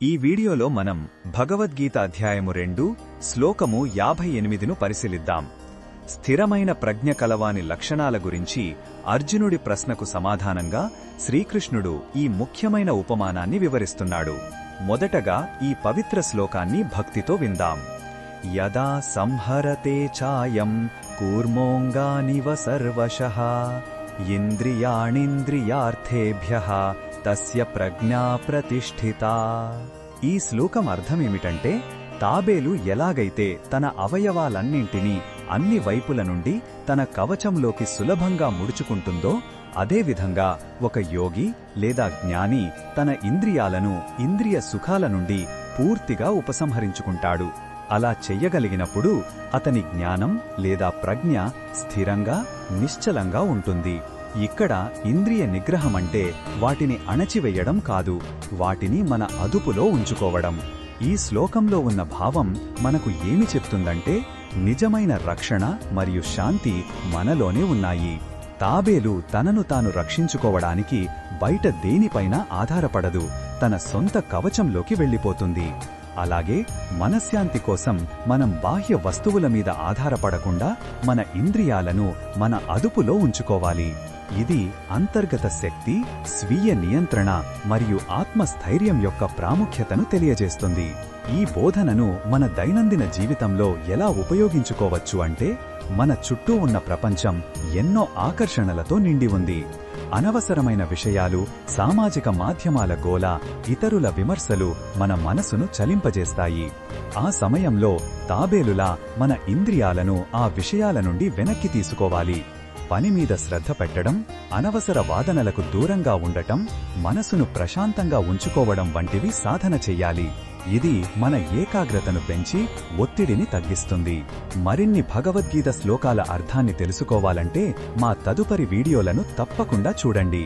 ఈ వీడియోలో మనం భగవద్గీత అధ్యాయము 2 శ్లోకము 58ను పరిశీలిద్దాం. స్థిరమైన ప్రజ్ఞ కలవాని లక్షణాల గురించి అర్జునుడి ప్రశ్నకు సమాధానంగా శ్రీకృష్ణుడు ఈ ముఖ్యమైన ఉపమానాన్ని వివరిస్తున్నాడు. మొదటగా ఈ పవిత్ర శ్లోకాన్ని భక్తితో విందాం. యదా సంహరతే చాయం కూర్మోంగానివ సర్వశః ఇంద్రియాణింద్రియార్థేభ్యః తస్య ప్రజ్ఞా ప్రతిష్ఠితా. ఈ శ్లోకం అర్థమేమిటంటే, తాబేలు ఎలాగైతే తన అవయవాలన్నింటినీ అన్ని వైపుల నుండి తన కవచంలోకి సులభంగా ముడుచుకుంటుందో, అదేవిధంగా ఒక యోగి లేదా జ్ఞాని తన ఇంద్రియాలను ఇంద్రియ సుఖాల నుండి పూర్తిగా ఉపసంహరించుకుంటాడు. అలా చెయ్యగలిగినప్పుడు అతని జ్ఞానం లేదా ప్రజ్ఞ స్థిరంగా నిశ్చలంగా ఉంటుంది. ఇక్కడ ఇంద్రియ నిగ్రహమంటే వాటిని అణచివేయడం కాదు, వాటిని మన అదుపులో ఉంచుకోవడం. ఈ శ్లోకంలో ఉన్న భావం మనకు ఏమి చెప్తుందంటే, నిజమైన రక్షణ మరియు శాంతి మనలోనే ఉన్నాయి. తాబేలు తనను తాను రక్షించుకోవడానికి బయట దేనిపైనా ఆధారపడదు, తన సొంత కవచంలోకి వెళ్ళిపోతుంది. అలాగే మనశ్శాంతి కోసం మనం బాహ్య వస్తువుల మీద ఆధారపడకుండా మన ఇంద్రియాలను మన అదుపులో ఉంచుకోవాలి. ఇది అంతర్గత శక్తి, స్వీయ నియంత్రణ మరియు ఆత్మస్థైర్యం యొక్క ప్రాముఖ్యతను తెలియజేస్తుంది. ఈ బోధనను మన దైనందిన జీవితంలో ఎలా ఉపయోగించుకోవచ్చు అంటే, మన చుట్టూ ఉన్న ప్రపంచం ఎన్నో ఆకర్షణలతో నిండి ఉంది. అనవసరమైన విషయాలు, సామాజిక మాధ్యమాల గోల, ఇతరుల విమర్శలు మన మనసును చలింపజేస్తాయి. ఆ సమయంలో తాబేలులా మన ఇంద్రియాలను ఆ విషయాల నుండి వెనక్కి తీసుకోవాలి. పనిమీద శ్రద్ధ పెట్టడం, అనవసర వాదనలకు దూరంగా ఉండటం, మనసును ప్రశాంతంగా ఉంచుకోవడం వంటివి సాధన చెయ్యాలి. ఇది మన ఏకాగ్రతను పెంచి ఒత్తిడిని తగ్గిస్తుంది. మరిన్ని భగవద్గీత శ్లోకాల అర్థాన్ని తెలుసుకోవాలంటే మా తదుపరి వీడియోలను తప్పకుండా చూడండి.